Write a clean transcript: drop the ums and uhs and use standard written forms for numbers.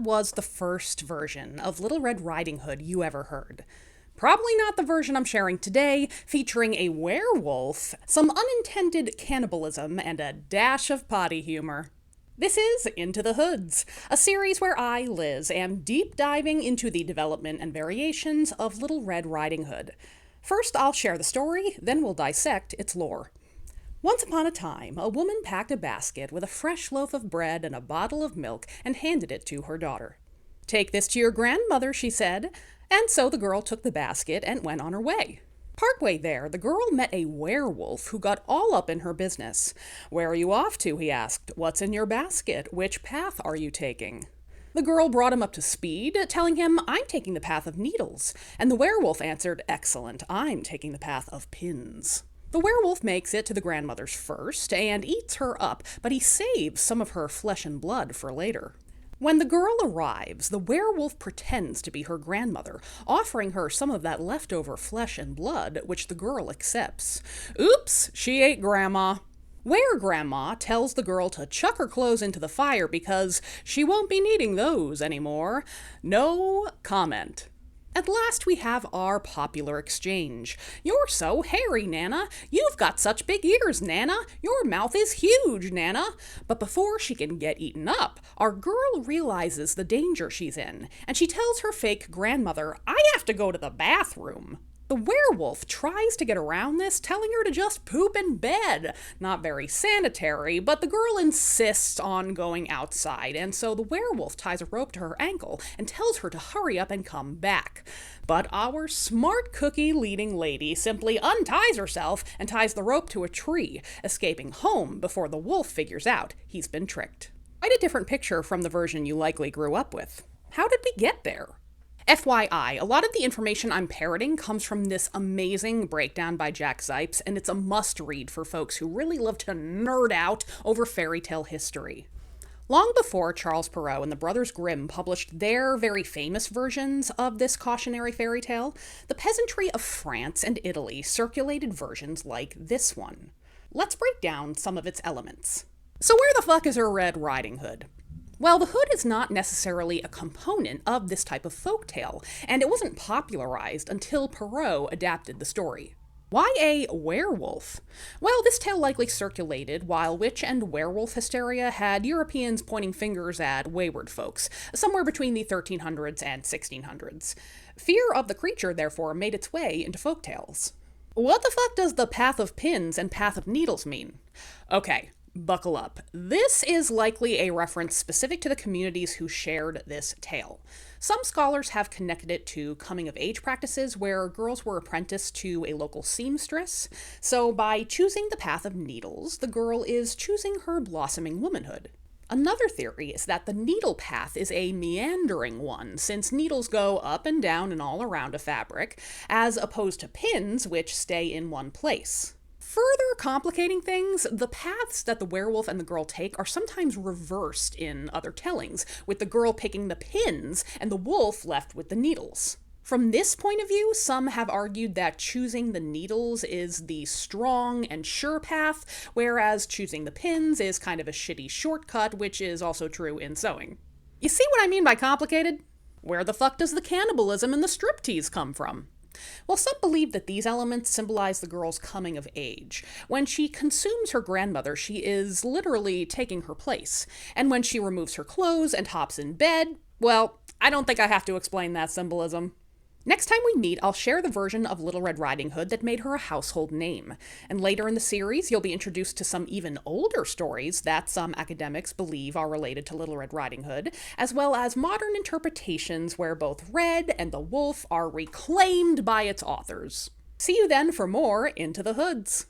was the first version of Little Red Riding Hood you ever heard? Probably not the version I'm sharing today, featuring a werewolf, some unintended cannibalism, and a dash of potty humor. This is Into the Hoods, a series where I, Liz, am deep diving into the development and variations of Little Red Riding Hood. First, I'll share the story, then we'll dissect its lore. Once upon a time, a woman packed a basket with a fresh loaf of bread and a bottle of milk and handed it to her daughter. "Take this to your grandmother," she said, and so the girl took the basket and went on her way. Partway there, the girl met a werewolf who got all up in her business. "Where are you off to?" he asked. "What's in your basket? Which path are you taking?" The girl brought him up to speed, telling him, "I'm taking the path of needles." And the werewolf answered, "Excellent, I'm taking the path of pins." The werewolf makes it to the grandmother's first and eats her up, but he saves some of her flesh and blood for later. When the girl arrives, the werewolf pretends to be her grandmother, offering her some of that leftover flesh and blood, which the girl accepts. Oops, she ate Grandma. Grandma tells the girl to chuck her clothes into the fire because she won't be needing those anymore. No comment. At last we have our popular exchange. "You're so hairy, Nana. You've got such big ears, Nana. Your mouth is huge, Nana." But before she can get eaten up, our girl realizes the danger she's in, and she tells her fake grandmother, "I have to go to the bathroom." The werewolf tries to get around this, telling her to just poop in bed. Not very sanitary, but the girl insists on going outside, and so the werewolf ties a rope to her ankle and tells her to hurry up and come back. But our smart cookie-leading lady simply unties herself and ties the rope to a tree, escaping home before the wolf figures out he's been tricked. Quite a different picture from the version you likely grew up with. How did we get there? FYI, a lot of the information I'm parroting comes from this amazing breakdown by Jack Zipes, and it's a must-read for folks who really love to nerd out over fairy tale history. Long before Charles Perrault and the Brothers Grimm published their very famous versions of this cautionary fairy tale, the peasantry of France and Italy circulated versions like this one. Let's break down some of its elements. So where the fuck is her Red Riding Hood? Well, the hood is not necessarily a component of this type of folktale, and it wasn't popularized until Perrault adapted the story. Why a werewolf? Well, this tale likely circulated while witch and werewolf hysteria had Europeans pointing fingers at wayward folks, somewhere between the 1300s and 1600s. Fear of the creature, therefore, made its way into folktales. What the fuck does the path of pins and path of needles mean? Okay. Buckle up. This is likely a reference specific to the communities who shared this tale. Some scholars have connected it to coming-of-age practices where girls were apprenticed to a local seamstress. So by choosing the path of needles, the girl is choosing her blossoming womanhood. Another theory is that the needle path is a meandering one, since needles go up and down and all around a fabric, as opposed to pins, which stay in one place. Further complicating things, the paths that the werewolf and the girl take are sometimes reversed in other tellings, with the girl picking the pins and the wolf left with the needles. From this point of view, some have argued that choosing the needles is the strong and sure path, whereas choosing the pins is kind of a shitty shortcut, which is also true in sewing. You see what I mean by complicated? Where the fuck does the cannibalism and the striptease come from? Well, some believe that these elements symbolize the girl's coming of age. When she consumes her grandmother, she is literally taking her place. And when she removes her clothes and hops in bed, well, I don't think I have to explain that symbolism. Next time we meet, I'll share the version of Little Red Riding Hood that made her a household name. And later in the series, you'll be introduced to some even older stories that some academics believe are related to Little Red Riding Hood, as well as modern interpretations where both Red and the wolf are reclaimed by its authors. See you then for more Into the Hoods.